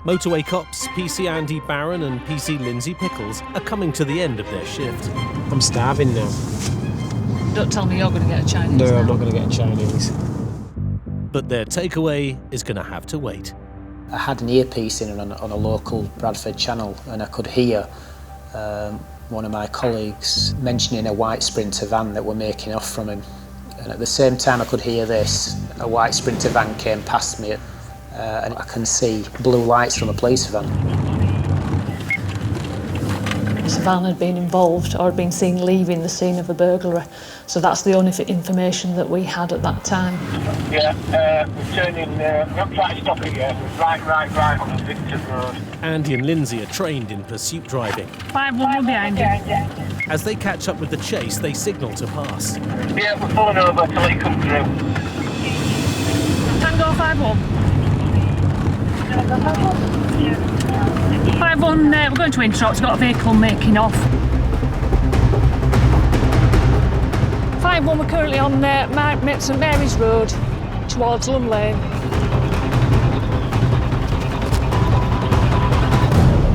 Motorway Cops, PC Andy Barron and PC Lindsay Pickles are coming to the end of their shift. I'm starving now. Don't tell me you're going to get a Chinese. No, now. I'm not going to get a Chinese. But their takeaway is going to have to wait. I had an earpiece in on a local Bradford channel, and I could hear one of my colleagues mentioning a white Sprinter van that were making off from him. And at the same time I could hear this, a white Sprinter van came past me, and I can see blue lights from a police van. This van had been involved or had been seen leaving the scene of a burglary. So that's the only information that we had at that time. Yeah, we're turning, we're not trying to stop it yet, we're right on the Victor Road. Andy and Lindsay are trained in pursuit driving. 5-1 behind you. As they catch up with the chase, they signal to pass. Yeah, we're pulling over to let you come through. Tango 5-1. 5-1, we're going to intro, it's got a vehicle making off. 5-1, we're currently on St Mary's Road towards Lum Lane.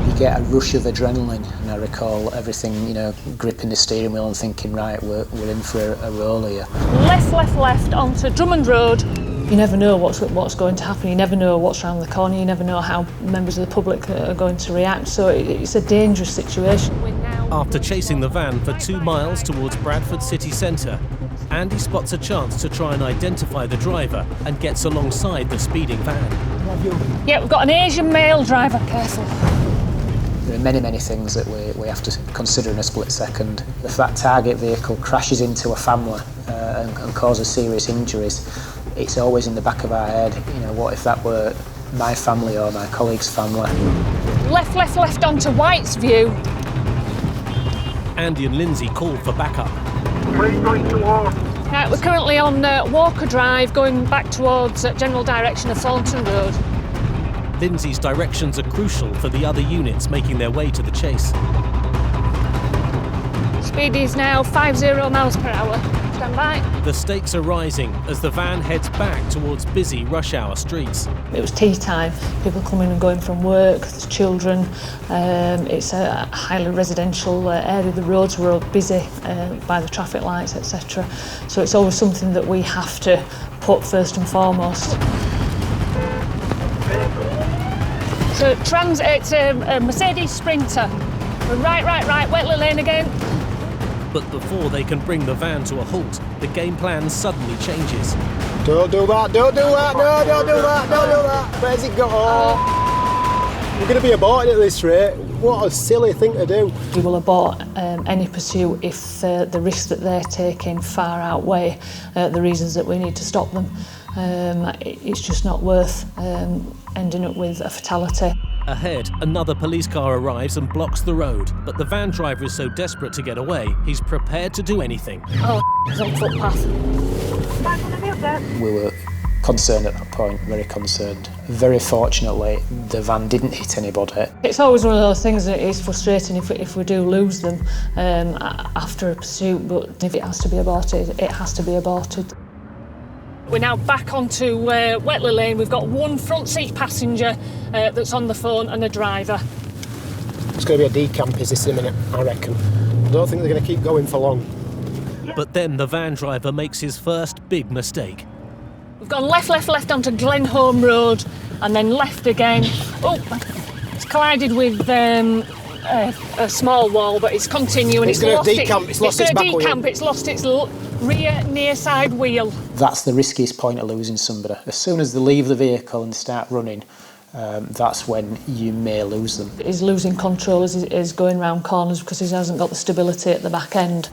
You get a rush of adrenaline, and I recall everything, gripping the steering wheel and thinking, right, we're in for a roll here. Left onto Drummond Road. You never know what's going to happen, you never know what's around the corner, you never know how members of the public are going to react, so it's a dangerous situation. After chasing the van for 2 miles towards Bradford city centre, Andy spots a chance to try and identify the driver and gets alongside the speeding van. Yeah, we've got an Asian male driver, careful. There are many things that we have to consider in a split second. If that target vehicle crashes into a family and causes serious injuries, it's always in the back of our head, what if that were my family or my colleague's family? Left onto White's View. Andy and Lindsay call for backup. Where are you going towards? Right, we're currently on Walker Drive, going back towards general direction of Thornton Road. Lindsay's directions are crucial for the other units making their way to the chase. Speed is now 50 miles per hour. Stand by. The stakes are rising as the van heads back towards busy rush hour streets. It was tea time, people coming and going from work, there's children, it's a highly residential area, the roads were all busy by the traffic lights, etc. So it's always something that we have to put first and foremost. So it's a Mercedes Sprinter. We're right, Wetley Lane again. But before they can bring the van to a halt, the game plan suddenly changes. Don't do that, no, don't do that. Where's it got? Oh. We're going to be aborted at this rate. What a silly thing to do. We will abort any pursuit if the risks that they're taking far outweigh the reasons that we need to stop them. It's just not worth ending up with a fatality. Ahead, another police car arrives and blocks the road, but the van driver is so desperate to get away, he's prepared to do anything. Oh, it's on footpath. We were concerned at that point, very concerned. Very fortunately, the van didn't hit anybody. It's always one of those things that is frustrating if we do lose them after a pursuit, but if it has to be aborted, it has to be aborted. We're now back onto Wetley Lane. We've got one front seat passenger that's on the phone and a driver. It's going to be a decamp, is this in a minute, I reckon. I don't think they're going to keep going for long. But then the van driver makes his first big mistake. We've gone left onto Glenholme Road and then left again. Oh, it's collided with a small wall, but it's continuing. It's going to decamp, it's lost its back wheel. It's lost its rear near side wheel. That's the riskiest point of losing somebody. As soon as they leave the vehicle and start running, that's when you may lose them. He's losing control as he's going round corners because he hasn't got the stability at the back end.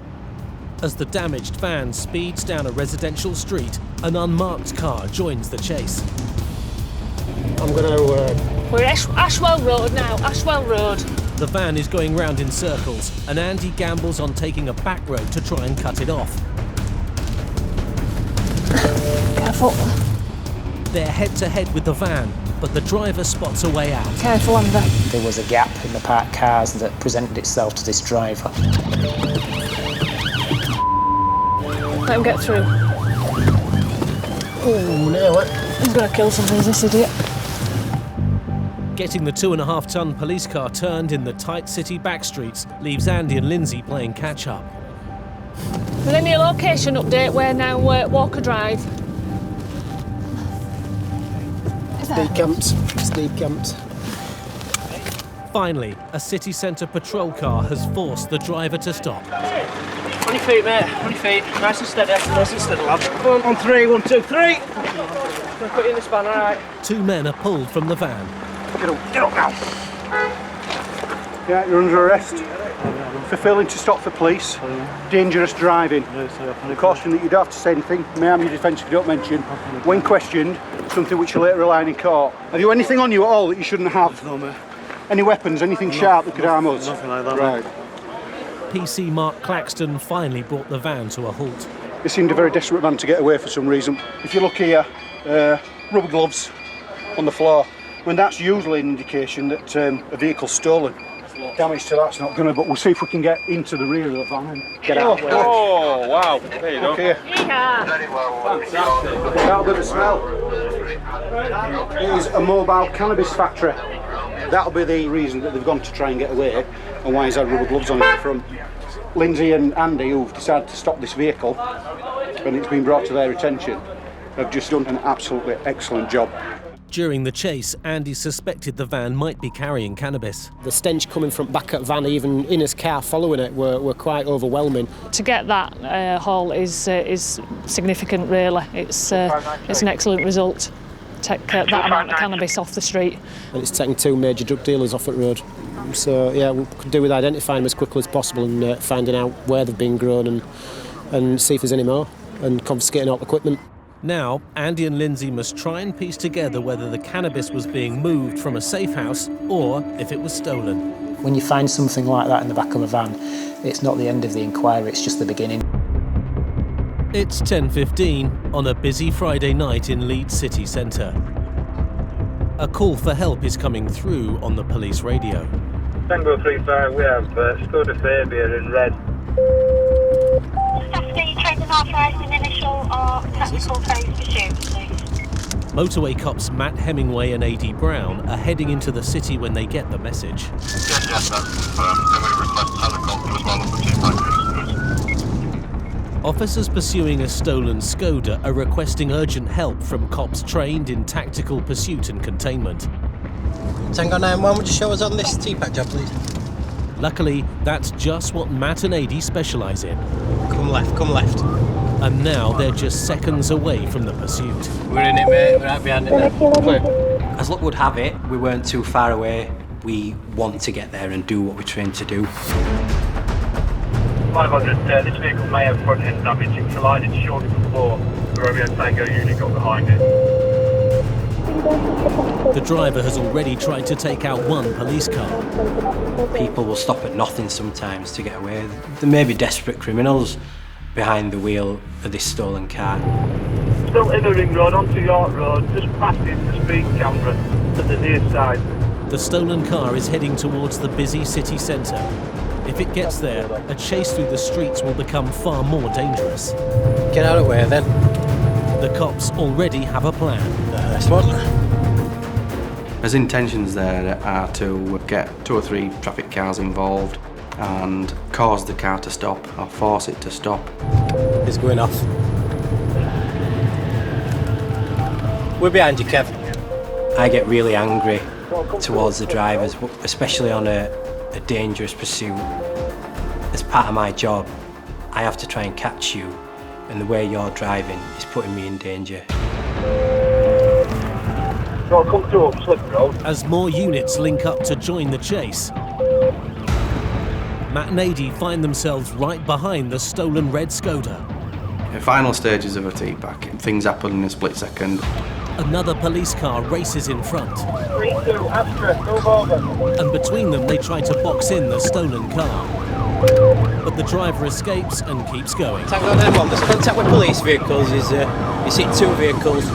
As the damaged van speeds down a residential street, an unmarked car joins the chase. I'm going to... We're Ashwell Road now, Ashwell Road. The van is going round in circles, and Andy gambles on taking a back road to try and cut it off. Careful. They're head-to-head with the van, but the driver spots a way out. Careful, Amber. There was a gap in the parked cars that presented itself to this driver. Let him get through. Oh, nail it. He's going to kill something, this idiot. Getting the 2.5-ton police car turned in the tight city back streets leaves Andy and Lindsay playing catch-up. We're in your location update. We're now Walker Drive. Steep camps. Finally, a city centre patrol car has forced the driver to stop. 20 feet, mate. 20 feet. Nice and steady. Nice and steady, lad. Come on 3. 1, 2, 3. I'm gonna put you in the span, all right? 2 men are pulled from the van. Get up now. Yeah, you're under arrest for failing to stop for police, dangerous driving. Caution that you don't have to say anything, may harm your defence if you don't mention. When questioned, something which you later rely in court. Have you anything on you at all that you shouldn't have? No, mate. Any weapons, anything sharp that could harm us? Nothing like that. Right. PC Mark Claxton finally brought the van to a halt. They seemed a very desperate man to get away for some reason. If you look here, rubber gloves on the floor. When that's usually an indication that a vehicle's stolen. Damage to that's not gonna, but we'll see if we can get into the rear of the van and get out. Oh, wow. There you go. Okay. That'll be the smell. It is a mobile cannabis factory. That'll be the reason that they've gone to try and get away and why he's had rubber gloves on in front. Lindsay and Andy, who've decided to stop this vehicle and it's been brought to their attention, have just done an absolutely excellent job. During the chase, Andy suspected the van might be carrying cannabis. The stench coming from back at van, even in his car following it, were quite overwhelming. To get that haul is significant, really. It's an excellent result. Take that amount of cannabis off the street. And it's taking 2 major drug dealers off the road. So, yeah, we could do with identifying them as quickly as possible and finding out where they've been grown and see if there's any more and confiscating all the equipment. Now, Andy and Lindsay must try and piece together whether the cannabis was being moved from a safe house or if it was stolen. When you find something like that in the back of a van, it's not the end of the inquiry, it's just the beginning. It's 10:15 on a busy Friday night in Leeds city centre. A call for help is coming through on the police radio. Tango 35, we have Skoda Fabia in red. Trained and authorised in initial or technical phase pursuit, please. Motorway Cops Matt Hemingway and AD Brown are heading into the city when they get the message. Yes, that's confirmed. Then we request helicopter as well for 2 packages. Officers pursuing a stolen Skoda are requesting urgent help from cops trained in tactical pursuit and containment. Tango 9-1, would you show us on this T-pack job, please? Luckily, that's just what Matt and AD specialise in. Come left, come left. And now they're just seconds away from the pursuit. We're in it, mate. We're right behind it now. As luck would have it, we weren't too far away. We want to get there and do what we're trained to do. 500, this vehicle may have front end damage. It collided shortly before the Romeo Tango unit got behind it. The driver has already tried to take out 1 police car. People will stop at nothing sometimes to get away. There may be desperate criminals behind the wheel of this stolen car. Still in the ring road, onto York Road, just past the speed camera at the near side. The stolen car is heading towards the busy city centre. If it gets there, a chase through the streets will become far more dangerous. Get out of the way then. The cops already have a plan. Nice one. His intentions there are to get 2 or 3 traffic cars involved and cause the car to stop or force it to stop. It's going off. We're behind you, Kev. I get really angry towards the drivers, especially on a dangerous pursuit. As part of my job, I have to try and catch you, and the way you're driving is putting me in danger. So come through up Slip Road. As more units link up to join the chase, Matt and AD find themselves right behind the stolen red Skoda. In final stages of a T-pack, things happen in a split second. Another police car races in front. 3-2, Astra, move over. And between them they try to box in the stolen car. But the driver escapes and keeps going. Tango 9-1, there's contact with police vehicles. You see 2 vehicles.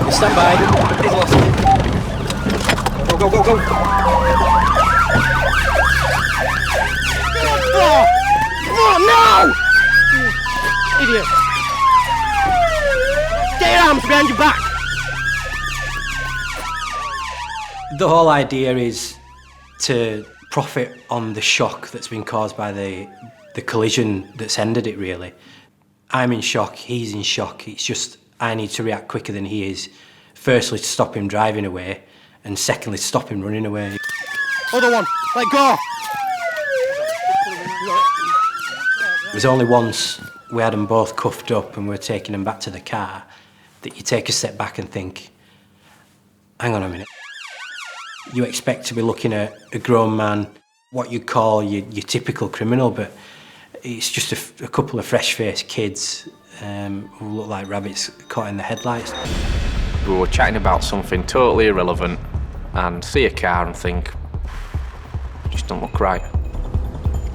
You stand by. He's lost. Go, go, go, go. Oh, no! Idiot. arms behind your back. The whole idea is to profit on the shock that's been caused by the collision that's ended it, really. I'm in shock, he's in shock. It's just I need to react quicker than he is. Firstly, to stop him driving away, and secondly, to stop him running away. Other one, let go. It was only once we had them both cuffed up and we were taking them back to the car that you take a step back and think, hang on a minute. You expect to be looking at a grown man, what you call your typical criminal, but it's just a couple of fresh-faced kids who look like rabbits caught in the headlights. We were chatting about something totally irrelevant and see a car and think, just don't look right.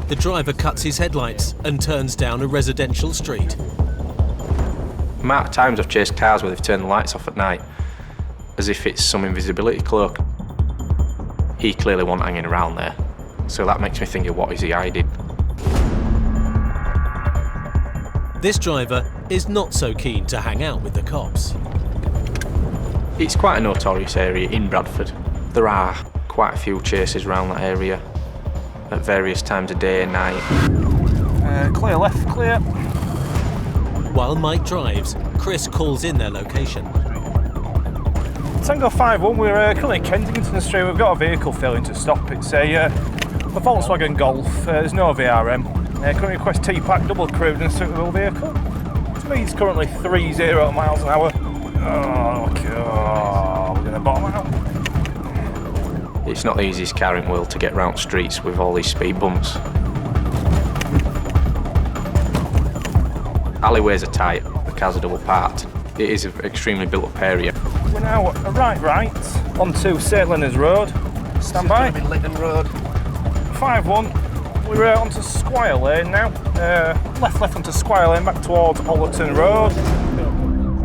The driver cuts his headlights and turns down a residential street. The amount of times I've chased cars where they've turned the lights off at night, as if it's some invisibility cloak. He clearly wasn't hanging around there, so that makes me think of what is he hiding. This driver is not so keen to hang out with the cops. It's quite a notorious area in Bradford. There are quite a few chases around that area at various times of day and night. Clear left, clear. While Mike drives, Chris calls in their location. Tango 5-1, we're currently at Kensington Street. We've got a vehicle failing to stop. It's a Volkswagen Golf. There's no VRM. Currently request T-Pack, double crewed and suitable vehicle. Speed's currently 30 miles an hour. Oh, God, we're going to bottom out. It's not the easiest car in the world to get round streets with all these speed bumps. Alleyways are tight, the cars are double parked. It is an extremely built up area. We're now a right onto St Leonard's Road. Stand by. This is going to be Lytton Road. 5-1. We're onto Squire Lane now. Left onto Squire Lane, back towards Ollerton Road.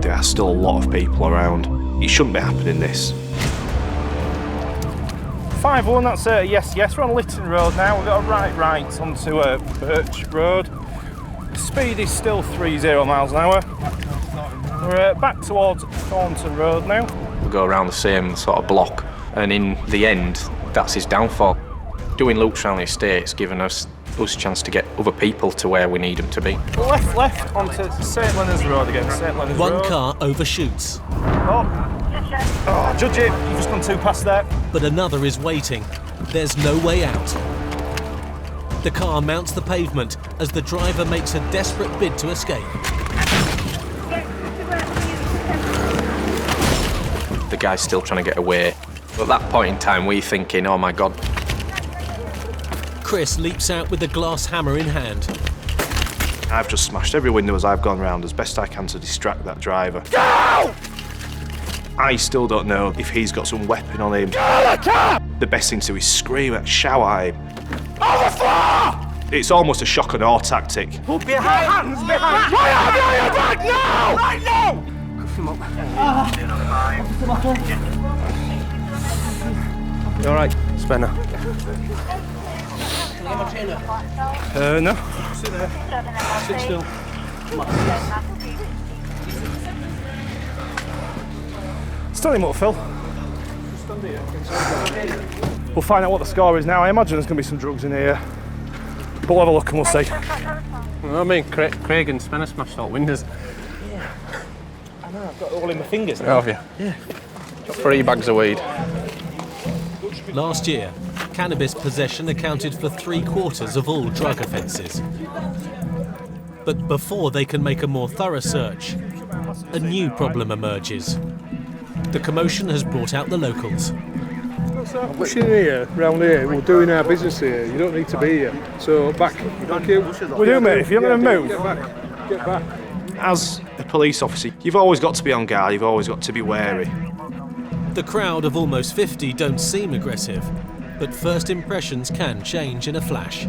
There are still a lot of people around. It shouldn't be happening, this. 5-1, that's yes. We're on Lytton Road now. We've got a right onto Birch Road. Speed is still 30 miles an hour. We're back towards Thornton Road now. We go around the same sort of block, and in the end, that's his downfall. Doing loops around the estate's given us a chance to get other people to where we need them to be. Left onto St Leonard's Road again. St Leonard's Road. One car overshoots. Oh, judge it. You've just gone too past there. But another is waiting. There's no way out. The car mounts the pavement as the driver makes a desperate bid to escape. The guy's still trying to get away. At that point in time, we're thinking, oh my God. Chris leaps out with the glass hammer in hand. I've just smashed every window as I've gone round as best I can to distract that driver. Go! I still don't know if he's got some weapon on him. The best thing to do is scream at, shout at him. On the floor! It's almost a shock and awe tactic. Put behind hands behind! Right now! Right now! Cuff him up. You alright, Spencer? No. Sit there. Sit still. Stand him up, Phil. We'll find out what the score is now. I imagine there's going to be some drugs in here. But we'll have a look and we'll see. Well, I mean, Craig and Spencer smashed all windows. Yeah. I know, I've got it all in my fingers now. Have you? Yeah. Got 3 bags of weed. Last year, cannabis possession accounted for 3/4 of all drug offences. But before they can make a more thorough search, a new problem emerges. The commotion has brought out the locals. We're in here, round here, we're doing our business here, you don't need to be here. So back you. We do, mate, if you're going to move. Get back. As a police officer, you've always got to be on guard, you've always got to be wary. The crowd of almost 50 don't seem aggressive, but first impressions can change in a flash.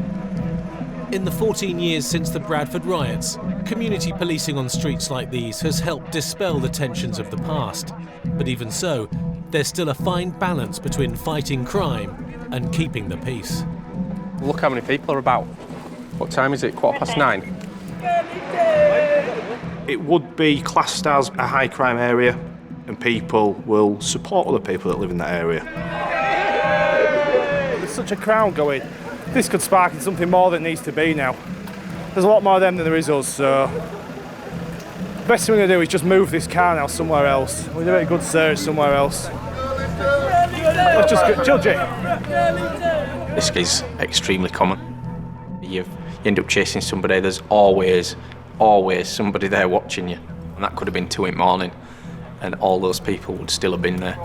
In the 14 years since the Bradford riots, community policing on streets like these has helped dispel the tensions of the past. But even so, there's still a fine balance between fighting crime and keeping the peace. Look how many people are about. What time is it? 9:15? it would be classed as a high crime area and people will support other people that live in that area. There's such a crowd going. This could spark into something more than needs to be now. There's a lot more of them than there is us, so the best thing we're going to do is just move this car now somewhere else. We'll do a good search somewhere else. Let's just go, Judge it. This is extremely common. You end up chasing somebody, there's always somebody there watching you. And that could have been 2 in the morning and all those people would still have been there.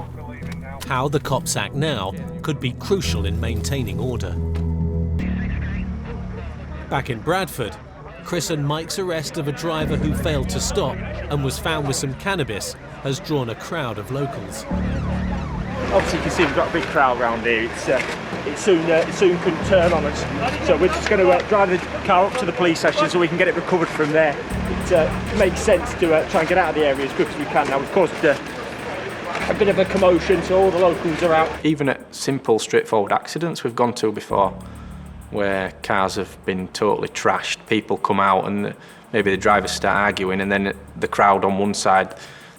How the cops act now could be crucial in maintaining order. Back in Bradford, Chris and Mike's arrest of a driver who failed to stop and was found with some cannabis has drawn a crowd of locals. Obviously you can see we've got a big crowd around here. It soon couldn't turn on us. So we're just going to drive the car up to the police station so we can get it recovered from there. It makes sense to try and get out of the area as quick as we can now. We've caused a bit of a commotion, so all the locals are out. Even at simple, straightforward accidents we've gone to before, where cars have been totally trashed, people come out and maybe the drivers start arguing and then the crowd on one side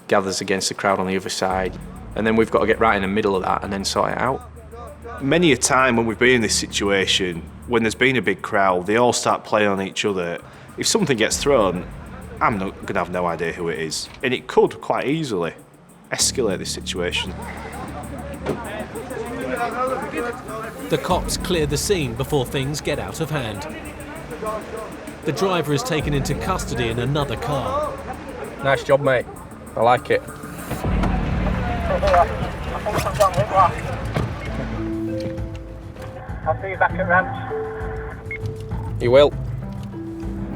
gathers against the crowd on the other side. And then we've got to get right in the middle of that and then sort it out. Many a time when we've been in this situation, when there's been a big crowd, they all start playing on each other. If something gets thrown, I'm not going to have no idea who it is. And it could quite easily escalate this situation. The cops clear the scene before things get out of hand. The driver is taken into custody in another car. Nice job, mate. I like it. I'll see you back at Rams. You will.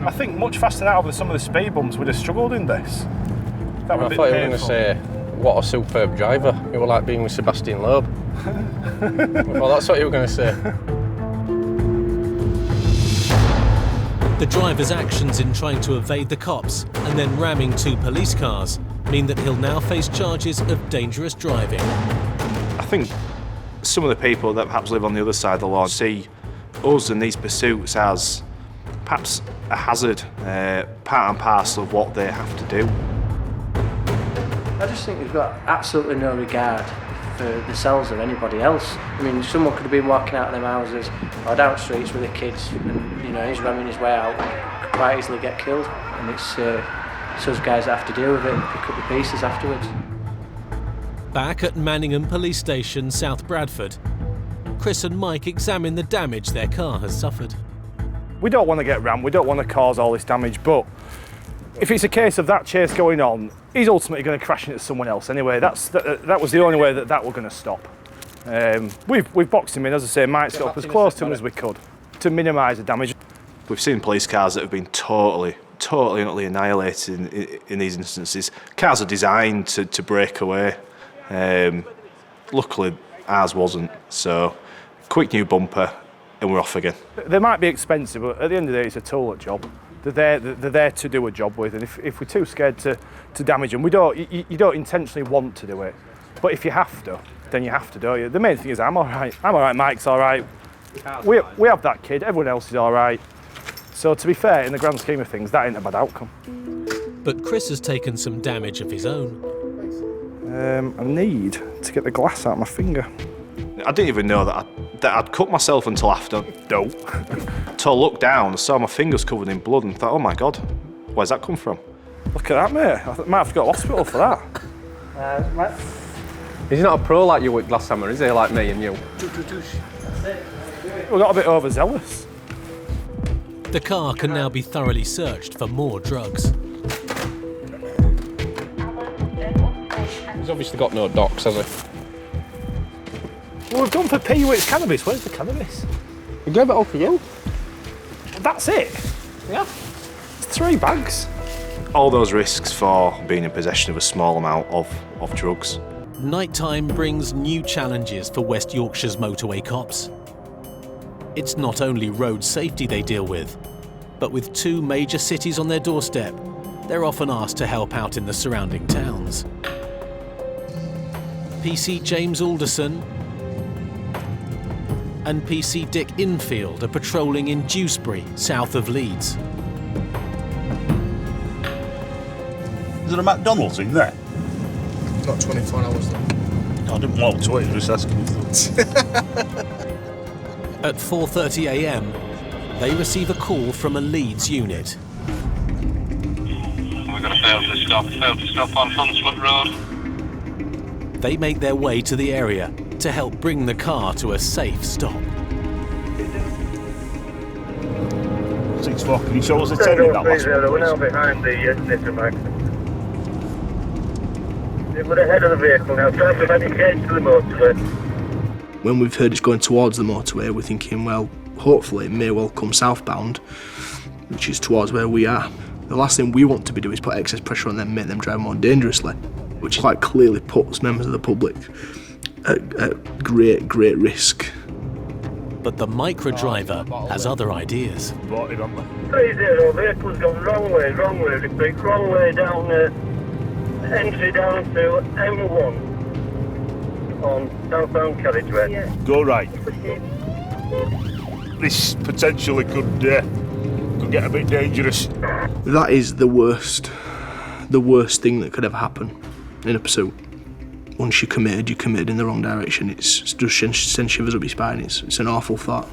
I think much faster now with some of the speed bumps would have struggled in this. That would I thought you were going to say, what a superb driver. You were like being with Sebastian Loeb. Well, that's what you were going to say. The driver's actions in trying to evade the cops and then ramming 2 police cars mean that he'll now face charges of dangerous driving. I think some of the people that perhaps live on the other side of the law see us and these pursuits as perhaps a hazard, part and parcel of what they have to do. I just think we've got absolutely no regard for themselves or anybody else. I mean, someone could have been walking out of them houses or down streets with the kids and, you know, he's ramming his way out, could quite easily get killed. And it's us guys that have to deal with it and pick up the pieces afterwards. Back at Manningham Police Station, South Bradford, Chris and Mike examine the damage their car has suffered. We don't want to get rammed, we don't want to cause all this damage, but if it's a case of that chase going on, he's ultimately going to crash into someone else anyway. That was the only way that we're going to stop. We've boxed him in, as I say, Mike's got up as close to him as we could to minimise the damage. We've seen police cars that have been totally and utterly annihilated in these instances. Cars are designed to break away. Luckily, ours wasn't, so quick new bumper and we're off again. They might be expensive, but at the end of the day, it's a tool job. They're there to do a job with, and if we're too scared to damage them, you don't intentionally want to do it. But if you have to, then you have to, don't you? The main thing is I'm all right, Mike's all right. We have that kid, everyone else is all right. So to be fair, in the grand scheme of things, that ain't a bad outcome. But Chris has taken some damage of his own. I need to get the glass out of my finger. I didn't even know that I'd cut myself until after. No. Until I looked down, I saw my fingers covered in blood and thought, oh my God, where's that come from? Look at that, mate. I might have to go to hospital for that. He's not a pro like you with glass hammer, is he? Like me and you. We got a bit overzealous. The car can now be thoroughly searched for more drugs. He's obviously got no docs, has he? Well, we've gone for P-Wit's cannabis. Where's the cannabis? We gave it all for you. That's it? Yeah. It's 3 bags. All those risks for being in possession of a small amount of drugs. Nighttime brings new challenges for West Yorkshire's motorway cops. It's not only road safety they deal with, but with 2 major cities on their doorstep, they're often asked to help out in the surrounding towns. PC James Alderson and PC Dick Infield are patrolling in Dewsbury, south of Leeds. Is there a McDonald's in there? Not 24 hours though. I didn't want to wait, just asking. At 4:30 a.m, they receive a call from a Leeds unit. We've got a failed to stop on Hunsford Road. They make their way to the area to help bring the car to a safe stop. 6-4, can you show us the turn in that last one? We're now behind the Nissan. We're ahead of the vehicle now, trying to engage to the motorway. When we've heard it's going towards the motorway, we're thinking, well, hopefully it may well come southbound, which is towards where we are. The last thing we want to be doing is put excess pressure on them, make them drive more dangerously, which quite clearly puts members of the public at great risk. But the micro driver has other ideas. 30, vehicle's gone wrong way, repeat, wrong way down entry down to M1 on southbound carriageway. Yeah. Go right. This potentially could get a bit dangerous. That is the worst thing that could ever happen in a pursuit. Once you're committed in the wrong direction. It's just sends shivers up your spine. It's an awful thought.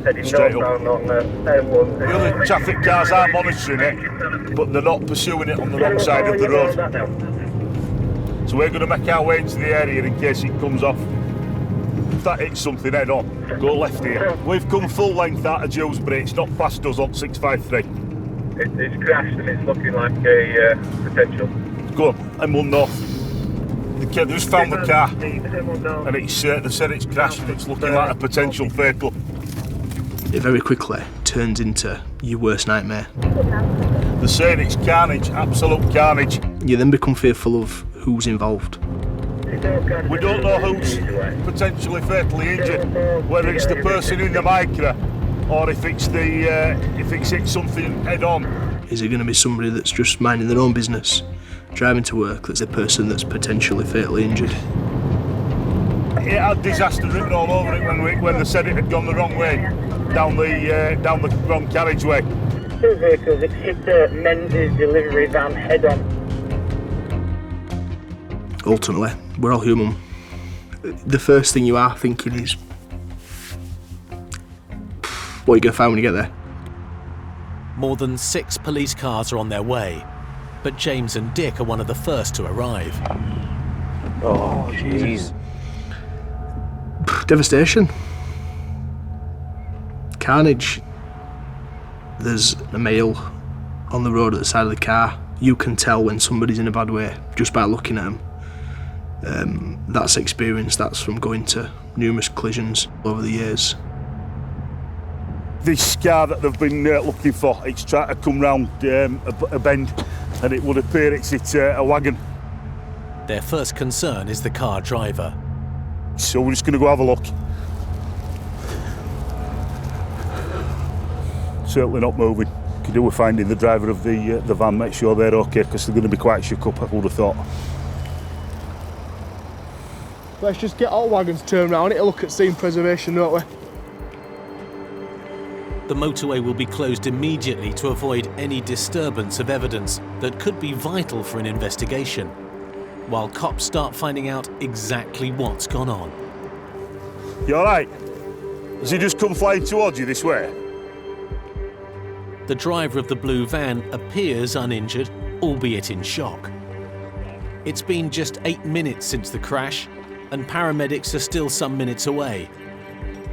Heading northbound on M1. The other traffic cars are monitoring it, but they're not pursuing it on the wrong side of the road. So we're going to make our way into the area in case it comes off. If that hits something head on, go left here. We've come full length out of Dewsbury, it's not past us on 653. It's crashed and it's looking like a potential. Go on, M1 north. They just found the car and it's, they said it's crashed and it's looking like a potential vehicle. It very quickly turns into your worst nightmare. They're saying it's carnage, absolute carnage. You then become fearful of who's involved. We don't know who's potentially fatally injured, whether it's the person in the micro or if it's hit something head on. Is it going to be somebody that's just minding their own business, driving to work, that's the person that's potentially fatally injured? It had disaster written all over it when they said it had gone the wrong way, down the wrong carriageway. Two vehicles that hit the Menzies delivery van head on. Ultimately, we're all human. The first thing you are thinking is, what are you going to find when you get there? More than 6 police cars are on their way, but James and Dick are one of the first to arrive. Oh, jeez. Devastation. Carnage. There's a male on the road at the side of the car. You can tell when somebody's in a bad way just by looking at them. That's experience, that's from going to numerous collisions over the years. This car that they've been looking for, it's trying to come round a bend and it would appear it's a wagon. Their first concern is the car driver. So we're just going to go have a look. Certainly not moving. Could do with finding the driver of the van, make sure they're okay, because they're going to be quite shook up, I would have thought. Let's just get all wagons turned round, it'll look at scene preservation, don't we? The motorway will be closed immediately to avoid any disturbance of evidence that could be vital for an investigation, while cops start finding out exactly what's gone on. You all right? Has he just come flying towards you this way? The driver of the blue van appears uninjured, albeit in shock. It's been just 8 minutes since the crash, and paramedics are still some minutes away.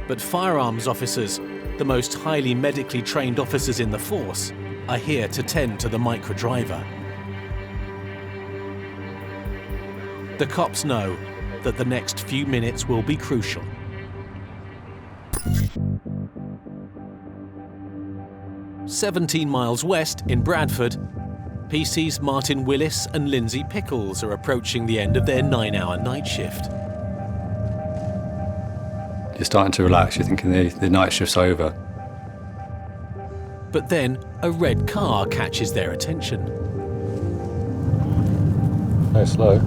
But firearms officers, the most highly medically trained officers in the force, are here to tend to the micro driver. The cops know that the next few minutes will be crucial. "17 miles west in Bradford, PC's Martin Willis and Lindsay Pickles are approaching the end of their 9-hour night shift. You're starting to relax, you're thinking the night shift's over. But then a red car catches their attention. Very slow.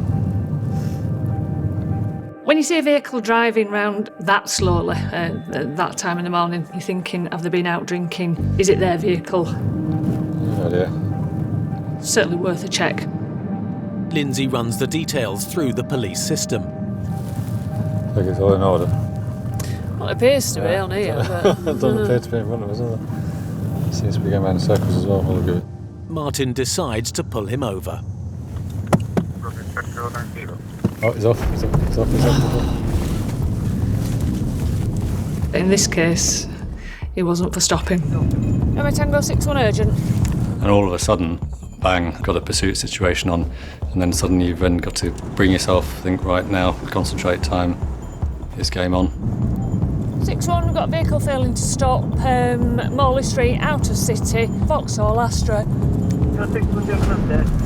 When you see a vehicle driving round that slowly at that time in the morning, you're thinking, have they been out drinking? Is it their vehicle? No idea. Certainly worth a check. Lindsay runs the details through the police system. I think it's all in order. Well, it appears to be on here. It doesn't appear to be in front of us, does it? Seems to be going around in circles as well. All good. Martin decides to pull him over. Oh, he's off. He's off. In this case, he wasn't for stopping. Emma Tango 61 urgent. And all of a sudden, bang, got a pursuit situation on, and then suddenly you've then got to bring yourself, think, right now, concentrate, time, it's game on. 61, we've got a vehicle failing to stop, Morley Street, out of city, Vauxhall Astra.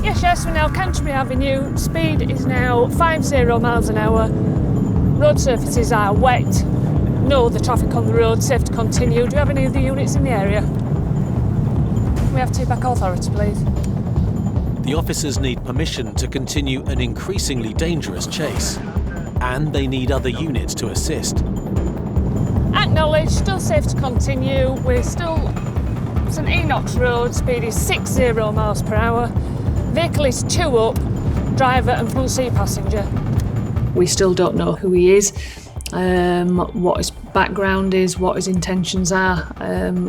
Yes, we're now Canterbury Avenue, speed is now 50 miles an hour, road surfaces are wet, no other traffic on the road, safe to continue. Do you have any of the units in the area? We have TPAC authority, please. The officers need permission to continue an increasingly dangerous chase, and they need other units to assist. Acknowledged, still safe to continue. We're still St Enoch's Road, speed is 60 miles per hour. Vehicle is 2 up, driver and front seat passenger. We still don't know who he is, what his background is, what his intentions are,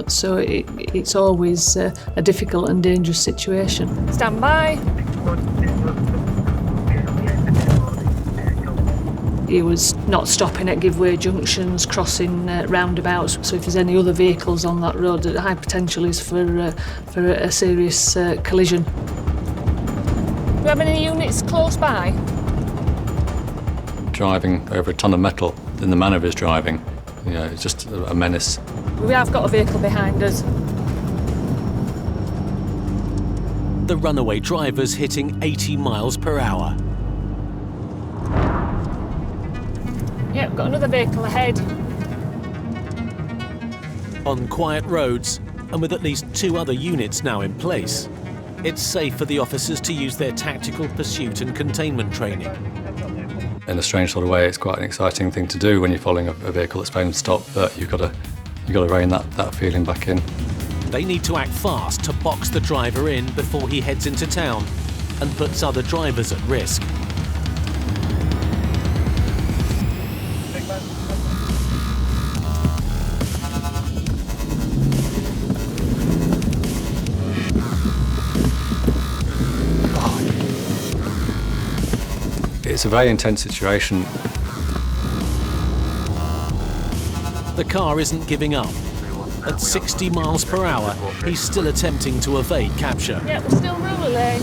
so it's always a difficult and dangerous situation. Stand by. He was not stopping at giveaway junctions, crossing roundabouts, so if there's any other vehicles on that road, the high potential is for a serious collision. Do you have any units close by? Driving over a ton of metal in the manner of his driving, it's just a menace. We have got a vehicle behind us. The runaway driver's hitting 80 miles per hour. Yeah, we've got another vehicle ahead. On quiet roads, and with at least 2 other units now in place, it's safe for the officers to use their tactical pursuit and containment training. In a strange sort of way, it's quite an exciting thing to do when you're following a vehicle that's failing to stop, but you've got to rein that feeling back in. They need to act fast to box the driver in before he heads into town and puts other drivers at risk. It's a very intense situation. The car isn't giving up. At 60 miles per hour, he's still attempting to evade capture. Yeah, we're still ruler lane.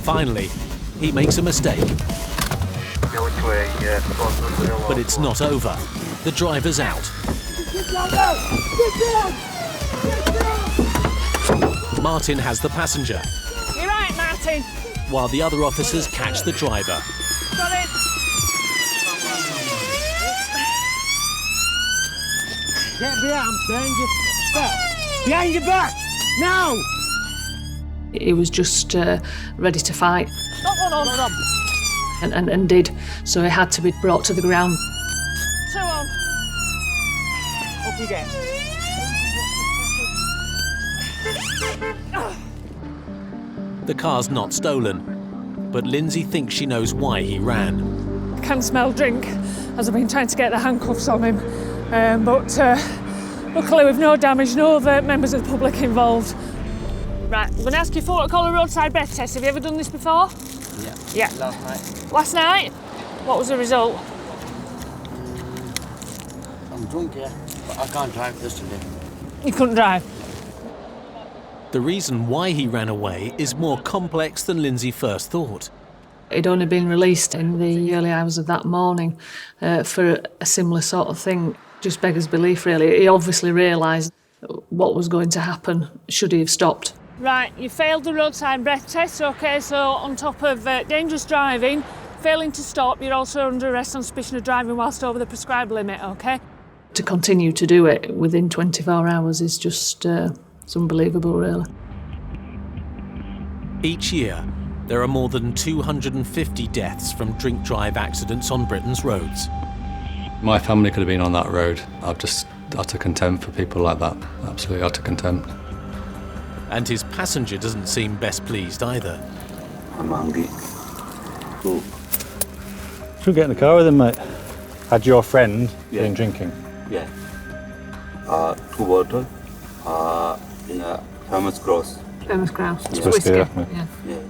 Finally, he makes a mistake. But it's not over. The driver's out. Martin has the passenger, You're right, Martin. while the other officers catch the driver. Got it. Get behind your back! Now! He was just ready to fight. Hold on. And did, so he had to be brought to the ground. 2 on. Up you get. The car's not stolen, but Lindsay thinks she knows why he ran. I can smell drink, as I've been trying to get the handcuffs on him. But luckily with no damage, no other members of the public involved. Right, I'm going to ask you for what I call a roadside breath test. Have you ever done this before? Yeah. Last night. Last night? What was the result? I'm drunk, yeah, but I can't drive this today. You couldn't drive? The reason why he ran away is more complex than Lindsay first thought. He'd only been released in the early hours of that morning for a similar sort of thing. Just beggars belief, really. He obviously realised what was going to happen should he have stopped. Right, you failed the roadside breath test, OK, so on top of dangerous driving, failing to stop, you're also under arrest on suspicion of driving whilst over the prescribed limit, OK? To continue to do it within 24 hours is just it's unbelievable, really. Each year, there are more than 250 deaths from drink-drive accidents on Britain's roads. My family could have been on that road. I've just utter contempt for people like that. Absolutely utter contempt. And his passenger doesn't seem best pleased either. I'm hungry. Cool. Should get in the car with him, mate. Had your friend been drinking? Yeah. 2 bottles. Yeah. Famous Cross. Famous Grouse. It's whiskey, yeah. Yeah.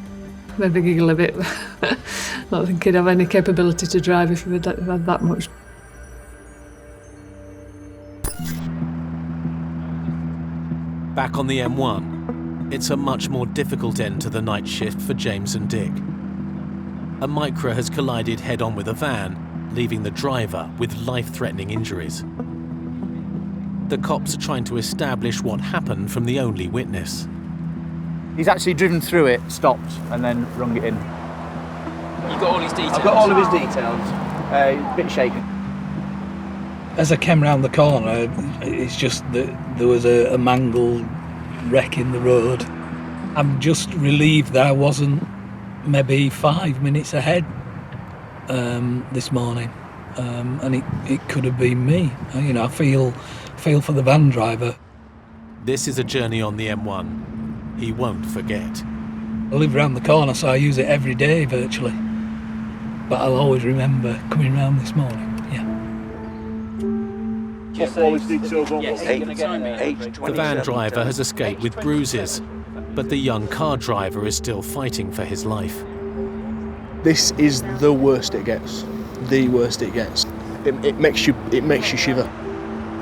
Maybe giggle a bit. Not think he'd have any capability to drive if he had that much. Back on the M1, it's a much more difficult end to the night shift for James and Dick. A Micra has collided head-on with a van, leaving the driver with life-threatening injuries. The cops are trying to establish what happened from the only witness. He's actually driven through it, stopped, and then rung it in. You got all his details? I've got all of his details. A bit shaken. As I came round the corner, it's just that there was a mangled wreck in the road. I'm just relieved that I wasn't maybe 5 minutes ahead this morning, and it could have been me. You know, I feel for the van driver. This is a journey on the M1 he won't forget. I live round the corner, so I use it every day virtually. But I'll always remember coming round this morning. The van driver has escaped with bruises, but the young car driver is still fighting for his life. This is the worst it gets. The worst it gets. It makes you shiver.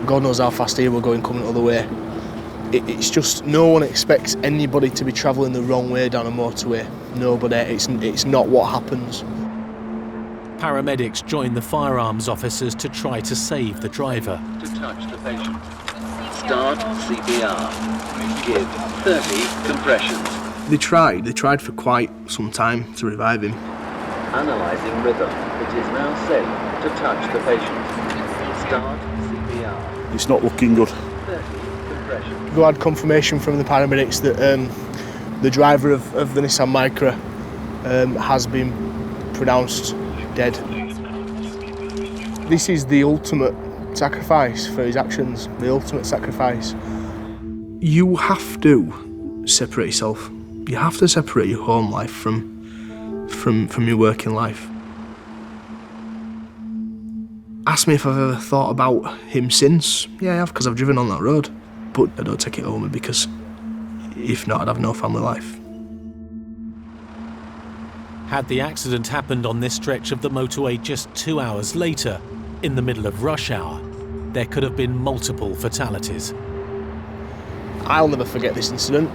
God knows how fast he were going coming the other way. It's just no one expects anybody to be travelling the wrong way down a motorway. Nobody. It's not what happens. Paramedics join the firearms officers to try to save the driver. To touch the patient. Start CPR. Give 30 compressions. They tried for quite some time to revive him. Analysing rhythm. It is now safe to touch the patient. Start CPR. It's not looking good. 30 compressions. We had confirmation from the paramedics that the driver of the Nissan Micra has been pronounced dead. This is the ultimate sacrifice for his actions, the ultimate sacrifice. You have to separate yourself. You have to separate your home life from your working life. Ask me if I've ever thought about him since. Yeah, I have, because I've driven on that road. But I don't take it home because if not, I'd have no family life. Had the accident happened on this stretch of the motorway just 2 hours later, in the middle of rush hour, there could have been multiple fatalities. I'll never forget this incident.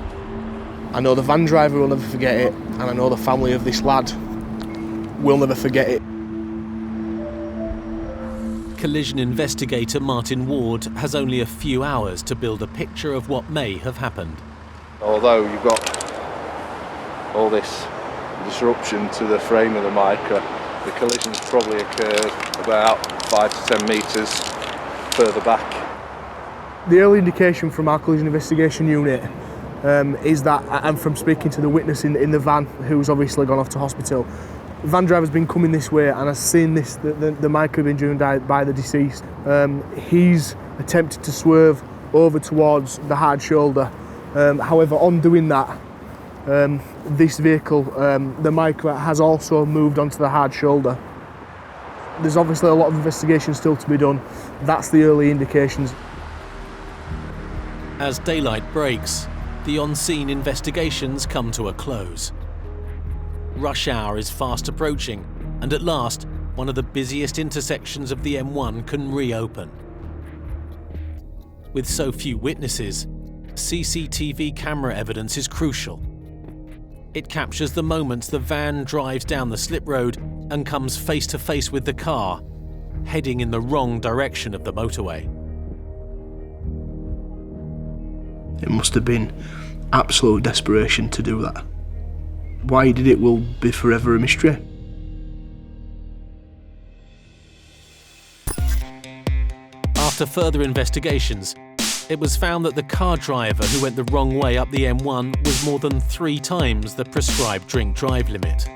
I know the van driver will never forget it, and I know the family of this lad will never forget it. Collision investigator Martin Ward has only a few hours to build a picture of what may have happened. Although you've got all this disruption to the frame of the Micra, the collision's probably occurred about 5 to 10 metres further back. The early indication from our collision investigation unit is that, and from speaking to the witness in the van, who's obviously gone off to hospital, the van driver's been coming this way and has seen this, the Micra being driven by the deceased. He's attempted to swerve over towards the hard shoulder. However, on doing that, this vehicle, the Micra, has also moved onto the hard shoulder. There's obviously a lot of investigation still to be done. That's the early indications. As daylight breaks, the on-scene investigations come to a close. Rush hour is fast approaching, and at last, one of the busiest intersections of the M1 can reopen. With so few witnesses, CCTV camera evidence is crucial. It captures the moments the van drives down the slip road and comes face to face with the car, heading in the wrong direction of the motorway. It must have been absolute desperation to do that. Why he did it will be forever a mystery. After further investigations, it was found that the car driver who went the wrong way up the M1 was more than 3 times the prescribed drink-drive limit.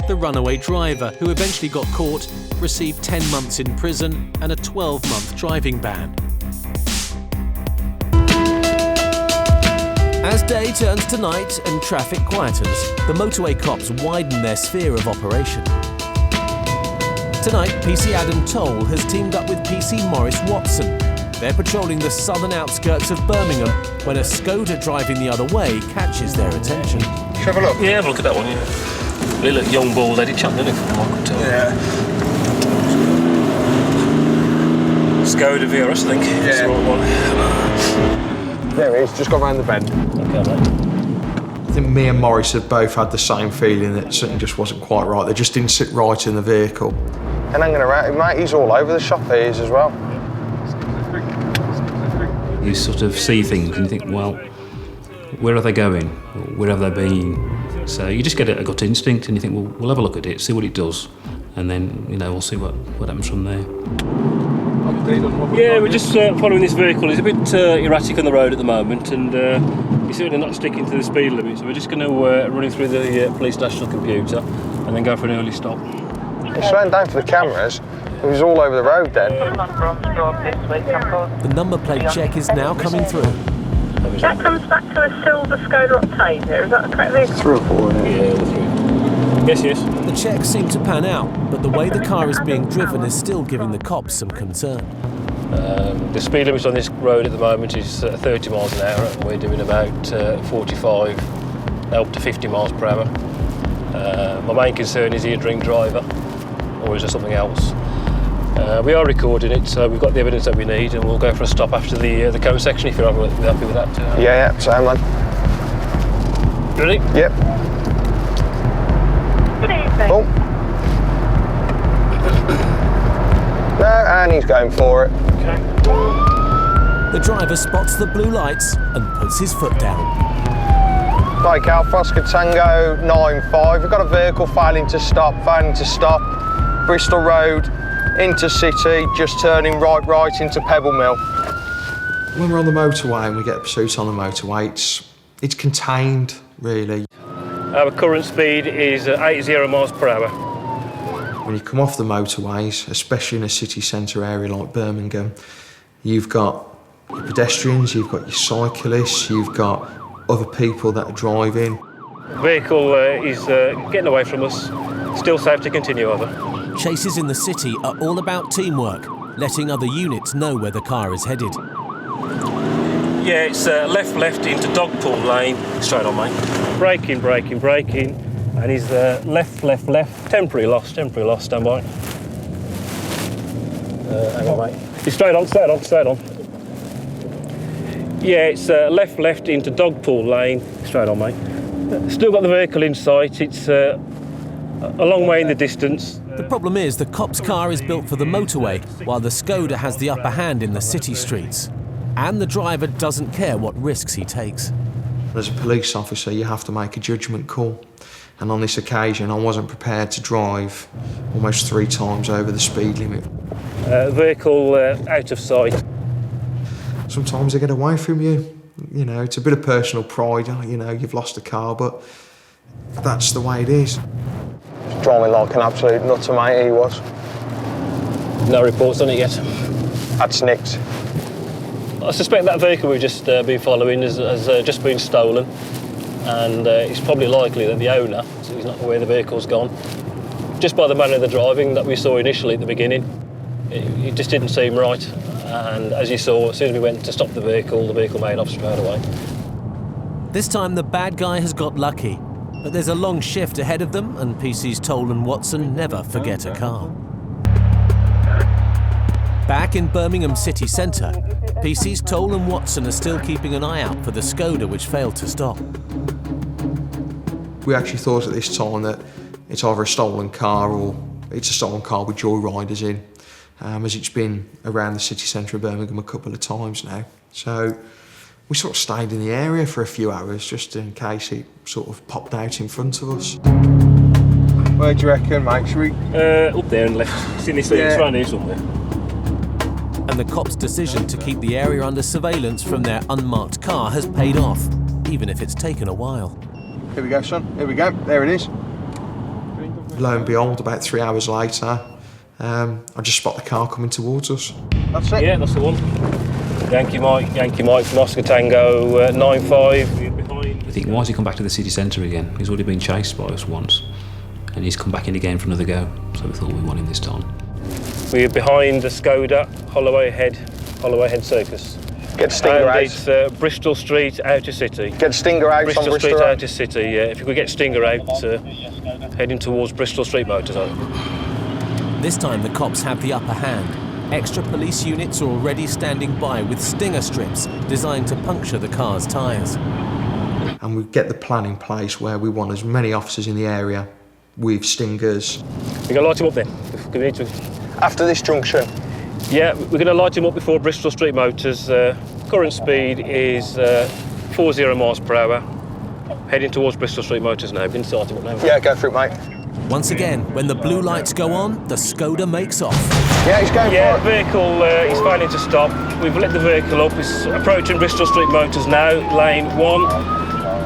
the runaway driver, who eventually got caught, received 10 months in prison and a 12-month driving ban. As day turns to night and traffic quietens, the Motorway Cops widen their sphere of operation. Tonight, PC Adam Toll has teamed up with PC Maurice Watson. They're patrolling the southern outskirts of Birmingham when a Skoda driving the other way catches their attention. Should have a look? Yeah, have a look at that one, yeah. Really look young, bald-headed chap, doesn't it, from what I could tell? Yeah. Skoda VRS, I think. Yeah. That's the right one. There he is, just gone round the bend. Okay, mate. I think me and Maurice have both had the same feeling that something just wasn't quite right. They just didn't sit right in the vehicle. And hanging around, mate, he's all over the shop, he is as well. You sort of see things and you think, well, where are they going? Where have they been? So you just get a gut instinct and you think, well, we'll have a look at it, see what it does, and then, you know, we'll see what happens from there. Yeah, we're just following this vehicle. It's a bit erratic on the road at the moment, and he's certainly not sticking to the speed limit, so we're just going to run him through the police national computer and then go for an early stop. He's slowing down for the cameras. He was all over the road then. The number plate check is now coming through. That comes back to a silver Skoda Octane here, is that the correct vehicle? 3 or 4, yeah, all 3. Yes. The checks seem to pan out, but the way the car is being driven is still giving the cops some concern. The speed limit on this road at the moment is 30 miles an hour, and we're doing about 45, up to 50 miles per hour. My main concern is he a drink driver, or is there something else? We are recording it, so we've got the evidence that we need, and we'll go for a stop after the cone section if you're happy with that. Yeah, same man. Ready? Yep. Good evening. Oh. No, and he's going for it. Okay. The driver spots the blue lights and puts his foot down. Mike Alpha, Oscar Tango 95. We've got a vehicle failing to stop. Bristol Road, intercity, just turning right into Pebble Mill. When we're on the motorway and we get a pursuit on the motorway, it's contained, really. Our current speed is 80 miles per hour. When you come off the motorways, especially in a city centre area like Birmingham, you've got your pedestrians, you've got your cyclists, you've got other people that are driving. The vehicle is getting away from us, still safe to continue over. Chases in the city are all about teamwork, letting other units know where the car is headed. Yeah, it's left into Dogpool Lane, straight on, mate. Braking, and he's left, temporary loss, stand by. Hang on, mate. He's straight on. Yeah, it's left into Dogpool Lane, straight on, mate. Still got the vehicle in sight, it's a long way in the distance. The problem is the cop's car is built for the motorway, while the Skoda has the upper hand in the city streets. And the driver doesn't care what risks he takes. As a police officer, you have to make a judgment call. And on this occasion, I wasn't prepared to drive almost 3 times over the speed limit. Vehicle out of sight. Sometimes they get away from you. You know, it's a bit of personal pride. You know, you've lost a car, but that's the way it is. Driving like an absolute nutter, mate, he was. No reports on it yet. That's nicked. I suspect that vehicle we've just been following has just been stolen, and it's probably likely that the owner is not aware the vehicle's gone. Just by the manner of the driving that we saw initially at the beginning, it just didn't seem right. And as you saw, as soon as we went to stop the vehicle made off straight away. This time the bad guy has got lucky, but there's a long shift ahead of them, and PC's Toll and Watson never forget a car. Back in Birmingham city centre, PC's Toll and Watson are still keeping an eye out for the Skoda which failed to stop. We actually thought at this time that it's either a stolen car or it's a stolen car with joyriders in, as it's been around the city centre of Birmingham a couple of times now. So we sort of stayed in the area for a few hours just in case it sort of popped out in front of us. Where do you reckon, mate? Should we? Up there and left. It's in this it's around here somewhere. And the cops' decision to keep the area under surveillance from their unmarked car has paid off, even if it's taken a while. Here we go, son. Here we go. There it is. Lo and behold, about 3 hours later, I just spot the car coming towards us. That's it? Yeah, that's the one. Yankee Mike from Oscar Tango 95. I think, why has he come back to the city centre again? He's already been chased by us once, and he's come back in again for another go, so we thought we won him this time. We're behind the Skoda, Holloway Head Circus. Get Stinger out. It's Bristol Street, Outer City. Get Stinger out Bristol on Bristol Street, Road. Outer City, yeah. If you could get Stinger out, heading towards Bristol Street Motorway. This time the cops have the upper hand. Extra police units are already standing by with stinger strips designed to puncture the car's tyres. And we get the plan in place where we want as many officers in the area with stingers. We're going to light him up then. We need to... After this junction? Yeah, we're going to light him up before Bristol Street Motors. Current speed is 40 miles per hour. Heading towards Bristol Street Motors now. We're going to start him up now. Yeah, go for it, mate. Once again, when the blue lights go on, the Skoda makes off. Yeah, he's going for it. Vehicle is failing to stop. We've let the vehicle up. It's approaching Bristol Street Motors now, lane 1.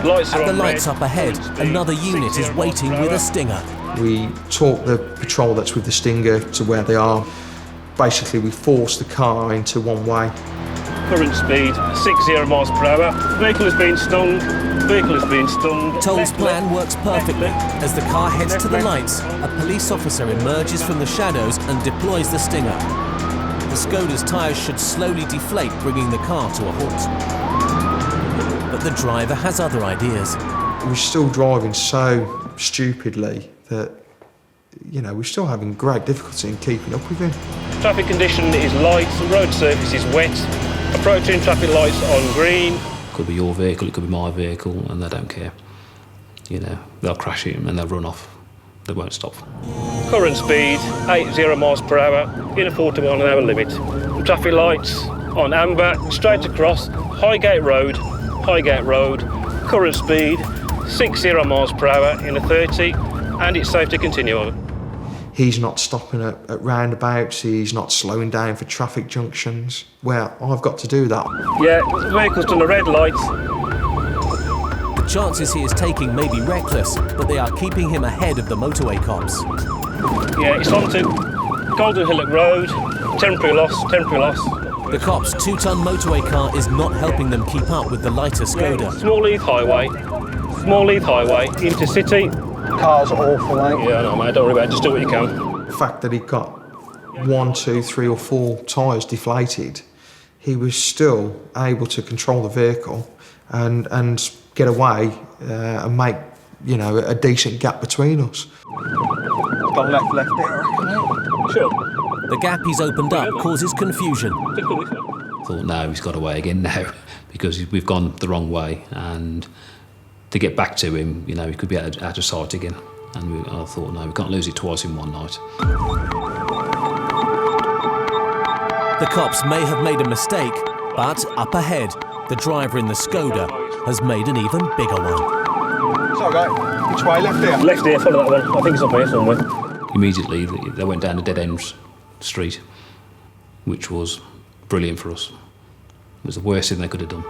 Lights are At the on lights red. up ahead, another unit is waiting with a stinger. We talk the patrol that's with the stinger to where they are. Basically, we force the car into one way. Current speed 60 miles per hour. Vehicle is being stung. Toll's plan works perfectly. As the car heads to the lights, a police officer emerges from the shadows and deploys the stinger. The Skoda's tyres should slowly deflate, bringing the car to a halt. But the driver has other ideas. We're still driving so stupidly that, you know, we're still having great difficulty in keeping up with him. Traffic condition is light, road surface is wet. Approaching traffic lights on green. Could be your vehicle, it could be my vehicle, and they don't care. You know, they'll crash him and they'll run off. They won't stop. Current speed 80 miles per hour in a 40 mile an hour limit. Traffic lights on amber, straight across Highgate Road. Current speed 60 miles per hour in a 30, and it's safe to continue on. He's not stopping at roundabouts, he's not slowing down for traffic junctions. Well, I've got to do that. Yeah, the vehicle's done a red light. The chances he is taking may be reckless, but they are keeping him ahead of the motorway cops. Yeah, it's on to Golden Hillock Road. Temporary loss. The cops' 2-ton motorway car is not helping them keep up with the lighter Skoda. Yeah, Small Heath Highway, intercity. Car's awful, mate. Yeah, I know, mate, don't worry about it, just do what you can. The fact that he got 1, 2, 3 or 4 tyres deflated, he was still able to control the vehicle and get away and make, you know, a decent gap between us. Gone left there, I reckon. Sure. The gap he's opened up causes confusion. Thought, no, he's got away again now, because we've gone the wrong way, and to get back to him, you know, he could be out of sight again. And I thought, no, we can't lose it twice in one night. The cops may have made a mistake, but up ahead, the driver in the Skoda has made an even bigger one. So, guy, which way? Left here? Left here, follow that one. I think it's up here somewhere. Immediately, they went down a dead-end street, which was brilliant for us. It was the worst thing they could have done.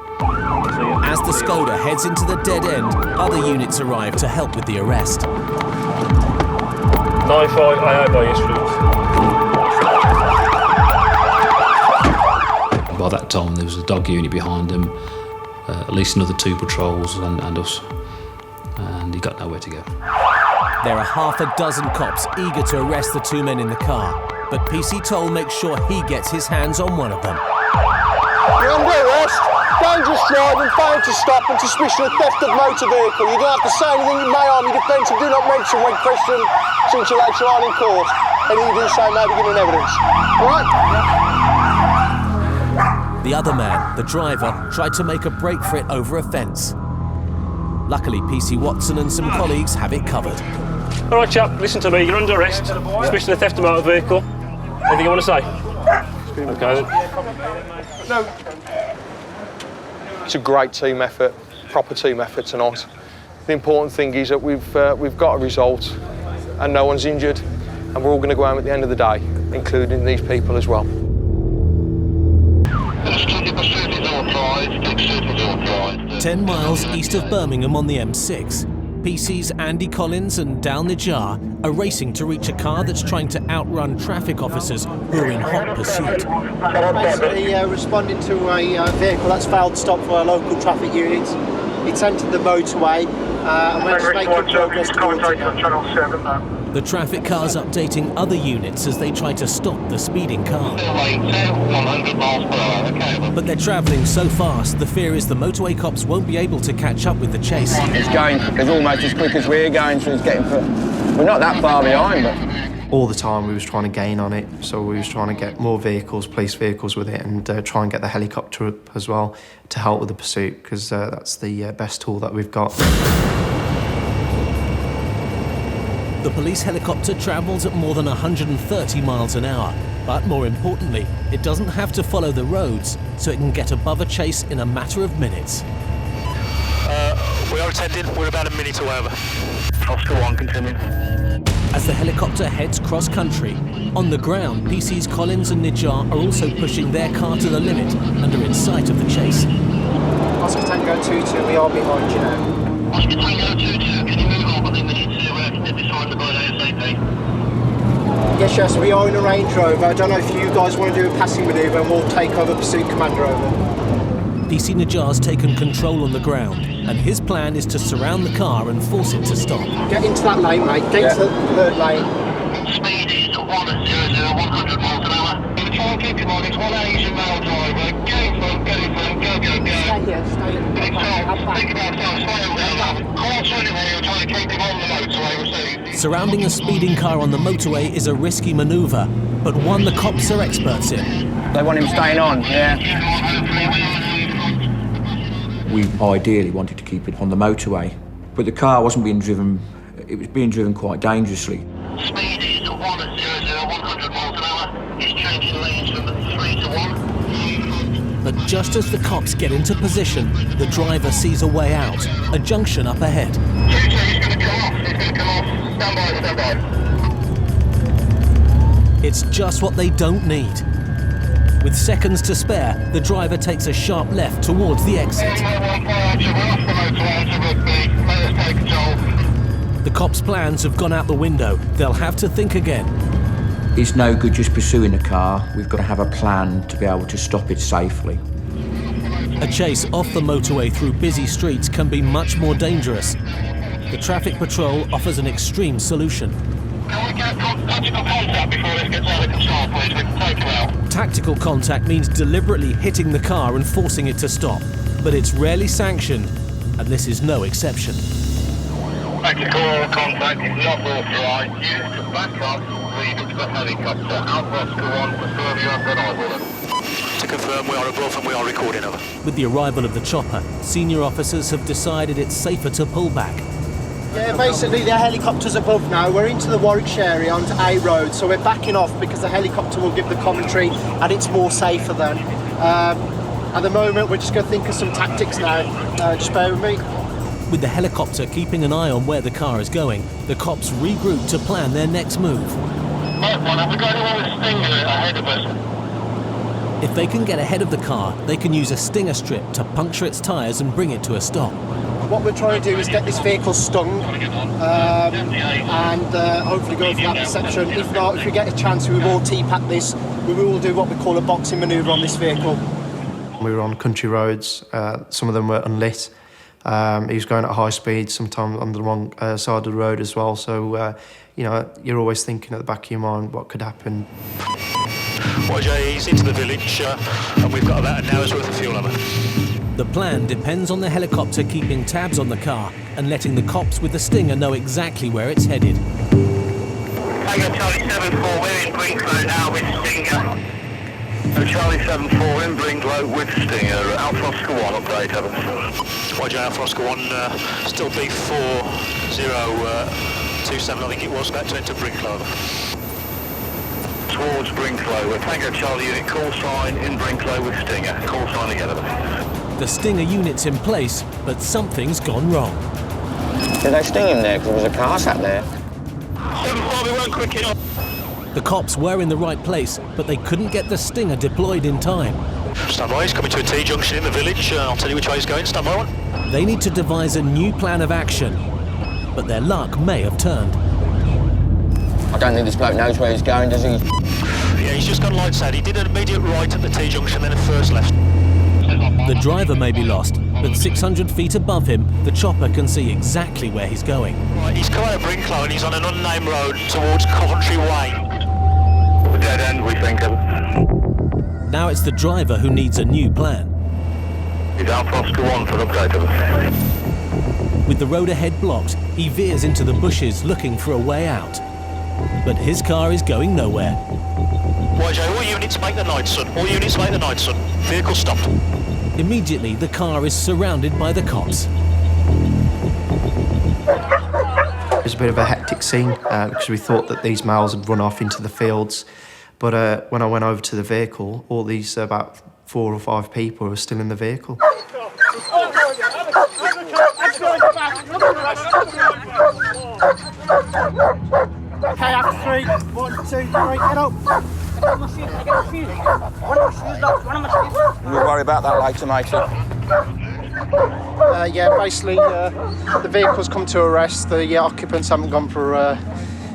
As the Skoda heads into the dead end, other units arrive to help with the arrest. 95, I by your street. By that time, there was a dog unit behind them, at least another 2 patrols and us, and he got nowhere to go. There are half a dozen cops eager to arrest the 2 men in the car, but PC Toll makes sure he gets his hands on one of them. You're under arrest. Dangerous driving, failing to stop and suspicion of theft of motor vehicle. You don't have to say anything in my arm. Your defence and do not mention when questioned since you're later on in court. Anything you do say may be given evidence. All right? The other man, the driver, tried to make a break for it over a fence. Luckily, PC Watson and some colleagues have it covered. All right, chap, listen to me. You're under arrest, suspicion of theft of motor vehicle. Anything you want to say? Okay, then. No. It's a great team effort, proper team effort tonight. The important thing is that we've got a result and no one's injured, and we're all going to go home at the end of the day, including these people as well. 10 miles east of Birmingham on the M6, PC's Andy Collins and Dal Nijar are racing to reach a car that's trying to outrun traffic officers who are in hot pursuit. Basically responding to a vehicle that's failed to stop for our local traffic units. It's entered the motorway and we're just making progress towards it now. The traffic car's updating other units as they try to stop the speeding car. But they're travelling so fast, the fear is the motorway cops won't be able to catch up with the chase. It's going as almost as quick as we're going, so it's getting... We're not that far behind, but... All the time we was trying to gain on it, so we was trying to get more vehicles, police vehicles with it, and try and get the helicopter up as well to help with the pursuit, because that's the best tool that we've got. The police helicopter travels at more than 130 miles an hour, but more importantly, it doesn't have to follow the roads, so it can get above a chase in a matter of minutes. We are attending, we're about a minute away over. Oscar 1, continue. As the helicopter heads cross-country, on the ground, PC's Collins and Nijar are also pushing their car to the limit and are in sight of the chase. Oscar Tango 2-2, we are behind you now. Oscar Tango 2-2, can you move on? I think we need to get this signed by ASAP. Yes, we are in a Range Rover. I don't know if you guys want to do a passing manoeuvre and we'll take over Pursuit Commander over. PC Nijar's taken control on the ground, and his plan is to surround the car and force it to stop. Get into that lane, mate. Get into the third lane. Speed is 100, 100 miles an hour. Try and keep him on. It's one Asian male driver. Get in front, go. Stay here, stay here. Think about that. Slow down. Quarter anyway, you're trying to keep him on the motorway. Surrounding a speeding car on the motorway is a risky manoeuvre, but one the cops are experts in. They want him staying on, yeah. We ideally wanted to keep it on the motorway, but the car wasn't being driven, it was being driven quite dangerously. Speed is 100, 100 miles an hour. It's changing lanes from 3 to 1. But just as the cops get into position, the driver sees a way out, a junction up ahead. He's going to come off. Stand by. It's just what they don't need. With seconds to spare, the driver takes a sharp left towards the exit. The cops' plans have gone out the window. They'll have to think again. It's no good just pursuing a car. We've got to have a plan to be able to stop it safely. A chase off the motorway through busy streets can be much more dangerous. The traffic patrol offers an extreme solution. Can we get tactical contact before this gets out of control, please? We can take him out. Tactical contact means deliberately hitting the car and forcing it to stop. But it's rarely sanctioned, and this is no exception. Tactical contact is not authorised. Use to back up, lead up to the helicopter. Alpha Oscar 1, confirm you have got eyeball. To confirm, we are above and we are recording over. With the arrival of the chopper, senior officers have decided it's safer to pull back. Yeah, basically the helicopter's above now. We're into the Warwickshire area onto A Road, so we're backing off because the helicopter will give the commentary and it's more safer then. At the moment, we're just going to think of some tactics now. Just bear with me. With the helicopter keeping an eye on where the car is going, the cops regroup to plan their next move. Have we got anyone with Stinger ahead of us? If they can get ahead of the car, they can use a Stinger strip to puncture its tyres and bring it to a stop. What we're trying to do is get this vehicle stung and hopefully go for that perception. If not, if we get a chance, we will T-pack this. We will do what we call a boxing manoeuvre on this vehicle. We were on country roads. Some of them were unlit. He was going at high speed, sometimes on the wrong side of the road as well. So, you're always thinking at the back of your mind what could happen. Roger, he's into the village and we've got about an hour's worth of fuel on it. The plan depends on the helicopter keeping tabs on the car and letting the cops with the Stinger know exactly where it's headed. Tango Charlie 74, we're in Brinklow now with Stinger. Charlie 74 in Brinklow with Stinger. Alpha Oscar 1 update, Evans. Roger, Alpha Oscar 1, still B4027, I think it was, about to enter Brinklow. Towards Brinklow, we're Tango Charlie unit, call sign in Brinklow with Stinger. Call sign again, Evans. The Stinger unit's in place, but something's gone wrong. Did they sting him there? Because there was a car sat there. 74, we weren't quick enough. The cops were in the right place, but they couldn't get the Stinger deployed in time. Stand by, he's coming to a T-junction in the village. I'll tell you which way he's going. Stand by one. They need to devise a new plan of action. but their luck may have turned. I don't think this bloke knows where he's going, does he? Yeah, he's just gone light side. He did an immediate right at the T-junction, then a first left. The driver may be lost, but 600 feet above him, the chopper can see exactly where he's going. Right, he's come out of Brinklow and he's on an unnamed road towards Coventry Way. Dead end, we think. Now it's the driver who needs a new plan. He's Alpha Oscar 1 for an update of us. With the road ahead blocked, he veers into the bushes looking for a way out. But his car is going nowhere. YJ, all units make the night, son. All units make the night, son. Vehicle stopped. Immediately, the car is surrounded by the cops. It was a bit of a hectic scene because we thought that these males had run off into the fields. But when I went over to the vehicle, all these about 4 or 5 people were still in the vehicle. Okay, after 3, 1, 2, 3, get up. We'll worry about that later, matey. Yeah, basically, the vehicle's come to arrest. The occupants haven't gone for,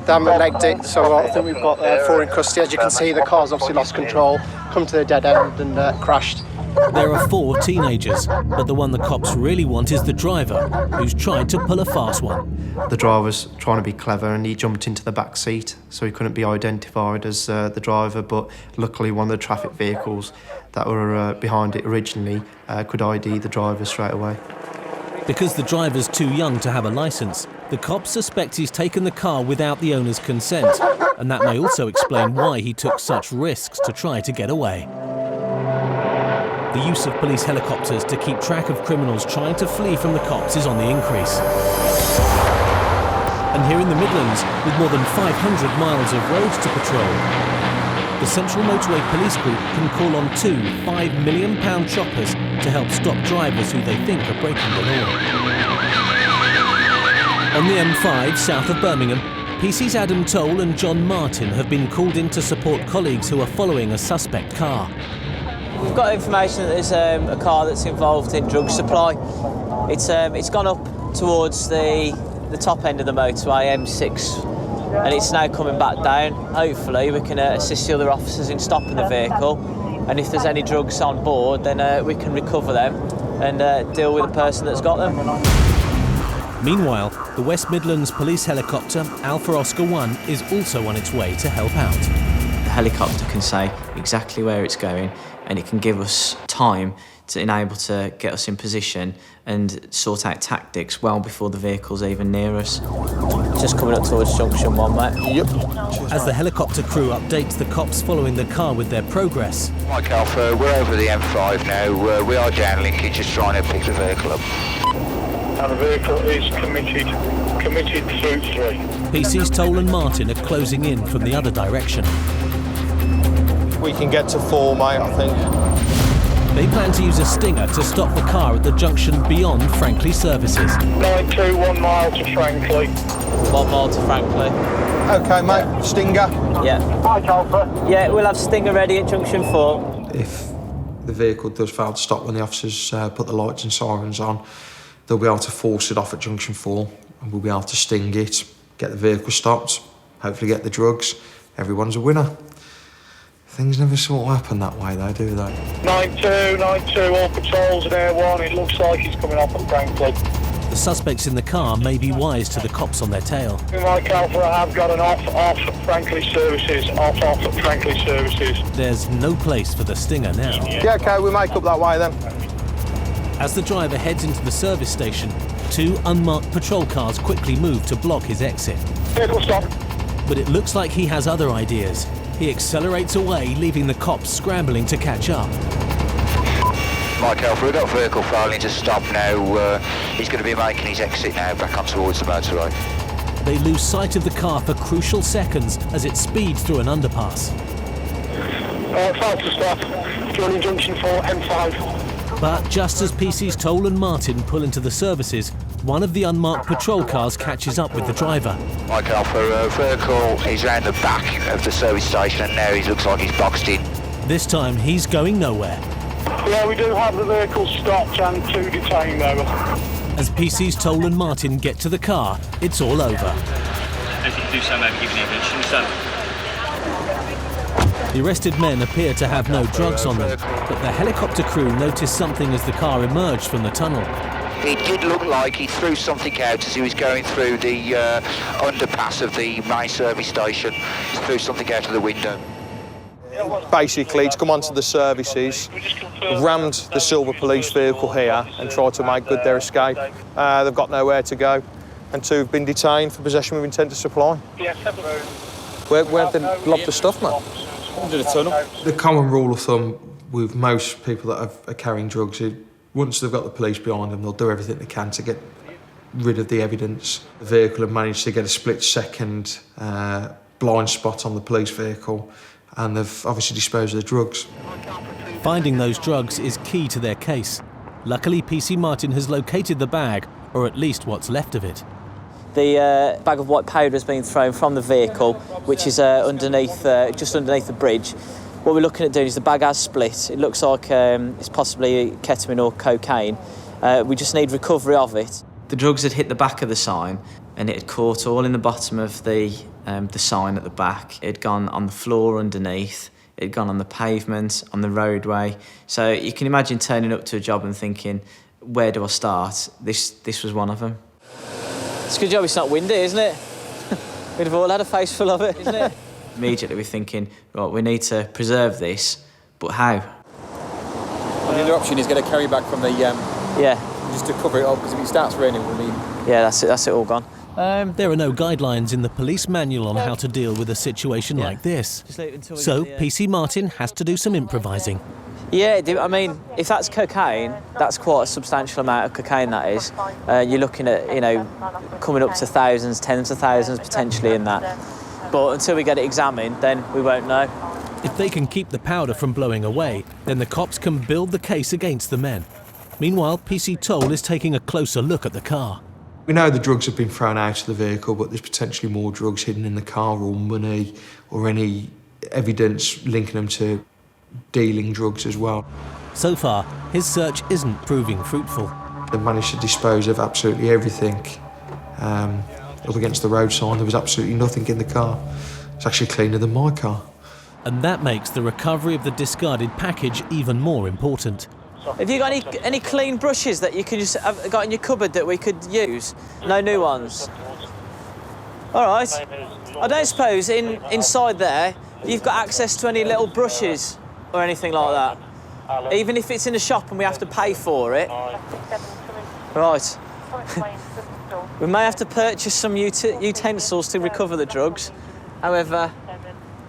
they haven't legged it, so I think we've got 4 in custody. As you can see, the car's obviously lost control, come to the dead end and crashed. There are 4 teenagers, but the one the cops really want is the driver, who's tried to pull a fast one. The driver's trying to be clever and he jumped into the back seat, so he couldn't be identified as the driver, but luckily one of the traffic vehicles that were behind it originally could ID the driver straight away. Because the driver's too young to have a licence, the cops suspect he's taken the car without the owner's consent, and that may also explain why he took such risks to try to get away. The use of police helicopters to keep track of criminals trying to flee from the cops is on the increase. And here in the Midlands, with more than 500 miles of roads to patrol, the Central Motorway Police Group can call on 2 £5 million choppers to help stop drivers who they think are breaking the law. On the M5 south of Birmingham, PC's Adam Toll and John Martin have been called in to support colleagues who are following a suspect car. We've got information that there's a car that's involved in drug supply. It's gone up towards the top end of the motorway, M6, and it's now coming back down. Hopefully we can assist the other officers in stopping the vehicle, and if there's any drugs on board, then we can recover them and deal with the person that's got them. Meanwhile, the West Midlands police helicopter Alpha Oscar 1 is also on its way to help out. The helicopter can say exactly where it's going, and it can give us time to enable to get us in position and sort out tactics well before the vehicle's even near us. Just coming up towards junction 1, mate. Yep. As the helicopter crew updates the cops following the car with their progress. Mike Alpha, we're over the M5 now. We are downlinking, just trying to pick the vehicle up. And the vehicle is committed through 3. PC's Toll and Martin are closing in from the other direction. We can get to 4, mate, I think. They plan to use a stinger to stop the car at the junction beyond Frankley Services. 92, 1 mile to Frankley. 1 mile to Frankley. OK, mate. Stinger? Yeah. Mike Alpha. Yeah, we'll have stinger ready at junction 4. If the vehicle does fail to stop when the officers put the lights and sirens on, they'll be able to force it off at junction 4, and we'll be able to sting it, get the vehicle stopped, hopefully get the drugs. Everyone's a winner. Things never sort of happen that way though, do they? 92, all patrols in Air 1. It looks like he's coming off at Frankley. The suspects in the car may be wise to the cops on their tail. Mike Alpha, I have got an off at Frankley Services. Off at Frankley Services. There's no place for the stinger now. Yeah, OK, we make up that way then. As the driver heads into the service station, 2 unmarked patrol cars quickly move to block his exit. Vehicle stop. But it looks like he has other ideas. He accelerates away, leaving the cops scrambling to catch up. Mike Alpha, we've got vehicle failing to stop now. He's going to be making his exit now, back on towards the motorway. They lose sight of the car for crucial seconds as it speeds through an underpass. Failed to stop. Joining junction 4, M5. But just as PC's Toll and Martin pull into the services, one of the unmarked patrol cars catches up with the driver. Mike Alpha, vehicle is round the back of the service station and now he looks like he's boxed in. This time he's going nowhere. Yeah, we do have the vehicle stopped and 2 detained over. As PC's Toll and Martin get to the car, it's all over. If you do so, maybe give you evidence. Should we stand? The arrested men appear to have no drugs on them, but the helicopter crew noticed something as the car emerged from the tunnel. It did look like he threw something out as he was going through the underpass of the main service station. He threw something out of the window. Basically, it's come onto the services, rammed the silver police vehicle here and tried to make good their escape. They've got nowhere to go, and 2 have been detained for possession with intent to supply. Where have they lobbed the stuff, man? Under the tunnel. The common rule of thumb with most people that are carrying drugs is once they've got the police behind them, they'll do everything they can to get rid of the evidence. The vehicle have managed to get a split-second blind spot on the police vehicle, and they've obviously disposed of the drugs. Finding those drugs is key to their case. Luckily, PC Martin has located the bag, or at least what's left of it. The bag of white powder has been thrown from the vehicle, which is just underneath the bridge. What we're looking at doing is the bag has split. It looks like it's possibly ketamine or cocaine. We just need recovery of it. The drugs had hit the back of the sign, and it had caught all in the bottom of the sign at the back. It had gone on the floor underneath. It had gone on the pavement, on the roadway. So you can imagine turning up to a job and thinking, where do I start? This was one of them. It's a good job it's not windy, isn't it? We'd have all had a face full of it, isn't it? Immediately we're thinking, right, we need to preserve this, but how? Well, the other option is get a carry back from the... just to cover it up, because if it starts raining, we'll need... Yeah, that's it all gone. There are no guidelines in the police manual on how to deal with a situation like this. So PC Martin has to do some improvising. Yeah, I mean, if that's cocaine, that's quite a substantial amount of cocaine, that is. You're looking at, coming up to thousands, tens of thousands potentially in that. But until we get it examined, then we won't know. If they can keep the powder from blowing away, then the cops can build the case against the men. Meanwhile, PC Toll is taking a closer look at the car. We know the drugs have been thrown out of the vehicle, but there's potentially more drugs hidden in the car, or money, or any evidence linking them to dealing drugs as well. So far, his search isn't proving fruitful. They've managed to dispose of absolutely everything. Up against the road sign, there was absolutely nothing in the car. It's actually cleaner than my car. And that makes the recovery of the discarded package even more important. Have you got any clean brushes that you could just have got in your cupboard that we could use? No new ones? All right. I don't suppose inside there you've got access to any little brushes or anything like that? Even if it's in a shop and we have to pay for it? Right. We may have to purchase some utensils to recover the drugs. However,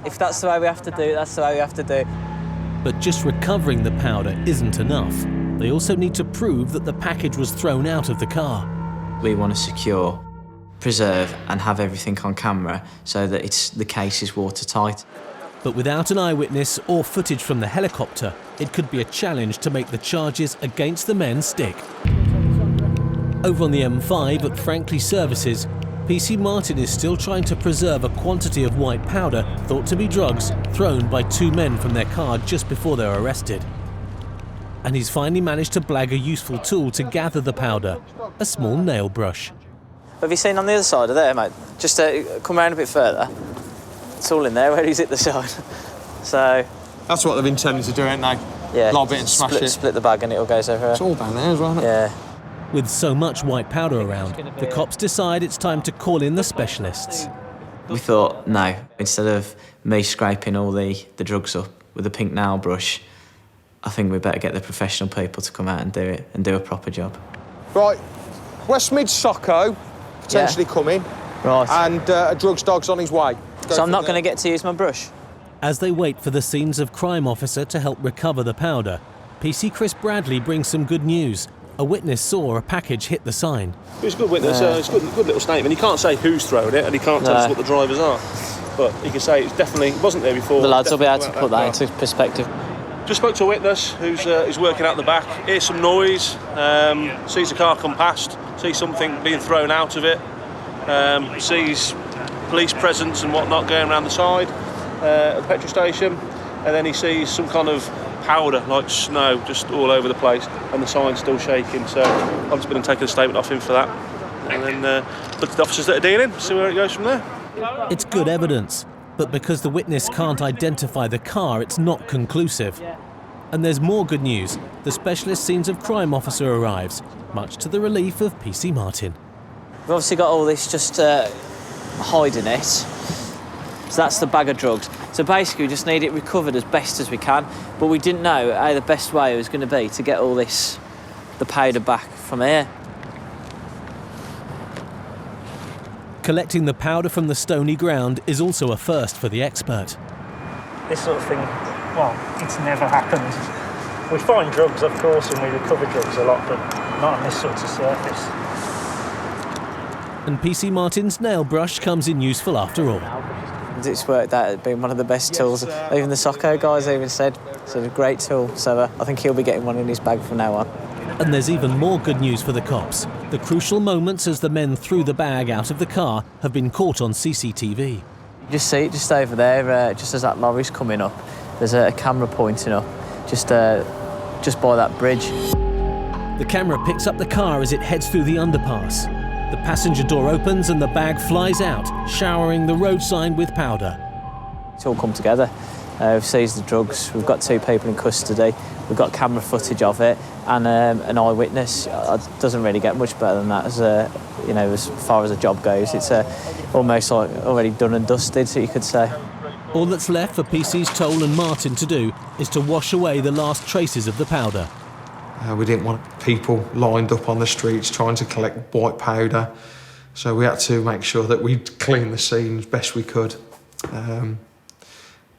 if that's the way we have to do it, that's the way we have to do it. But just recovering the powder isn't enough. They also need to prove that the package was thrown out of the car. We want to secure, preserve and have everything on camera so that the case is watertight. But without an eyewitness or footage from the helicopter, it could be a challenge to make the charges against the men stick. Over on the M5 at Frankley Services, PC Martin is still trying to preserve a quantity of white powder thought to be drugs thrown by 2 men from their car just before they were arrested. And he's finally managed to blag a useful tool to gather the powder, a small nail brush. Have you seen on the other side of there, mate? Just come around a bit further. It's all in there where he's hit the side. So... That's what they've intended to do, ain't they? Yeah. Lob it and smash it. Split the bag and it'll go over. It's all down there as well, isn't it? Yeah. With so much white powder around, the cops decide it's time to call in the specialists. We thought, no, instead of me scraping all the drugs up with a pink nail brush, I think we better get the professional people to come out and do it and do a proper job. Right, West Mid Socko potentially coming. Right. And a drugs dog's on his way. So I'm not going to get to use my brush? As they wait for the scenes of crime officer to help recover the powder, PC Chris Bradley brings some good news. A witness saw a package hit the sign. It's a good witness, it's a good little statement. He can't say who's thrown it and he can't tell us what the drivers are. But he can say it wasn't there before. The lads will be able to put that into perspective. Just spoke to a witness who's working out the back, hears some noise, sees a car come past, sees something being thrown out of it, sees police presence and whatnot going around the side at the petrol station, and then he sees some kind of powder like snow just all over the place, and the sign's still shaking. So I've just been and taken a statement off him for that, and then look at the officers that are dealing, see where it goes from there. It's good evidence, but because the witness can't identify the car, it's not conclusive. And there's more good news. The specialist scenes of crime officer arrives, much to the relief of PC Martin. We've obviously got all this just hiding it. So that's the bag of drugs. So basically we just need it recovered as best as we can, but we didn't know how the best way was going to be to get all this, the powder back from here. Collecting the powder from the stony ground is also a first for the expert. This sort of thing, well, it's never happened. We find drugs, of course, and we recover drugs a lot, but not on this sort of surface. And PC Martin's nail brush comes in useful after all. It's worked out as being one of the best tools. Even the Socco guys even said it's a great tool, so I think he'll be getting one in his bag from now on. And there's even more good news for the cops. The crucial moments as the men threw the bag out of the car have been caught on CCTV. You just see it just over there, just as that lorry's coming up. There's a camera pointing up, just by that bridge. The camera picks up the car as it heads through the underpass. The passenger door opens and the bag flies out, showering the road sign with powder. It's all come together. We've seized the drugs, we've got 2 people in custody, we've got camera footage of it, and an eyewitness. It doesn't really get much better than that as far as a job goes. It's almost like already done and dusted, so you could say. All that's left for PC's Toll and Martin to do is to wash away the last traces of the powder. We didn't want people lined up on the streets trying to collect white powder, so we had to make sure that we'd clean the scene as best we could.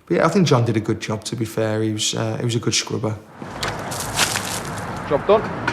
But yeah, I think John did a good job, to be fair. He was a good scrubber. Job done.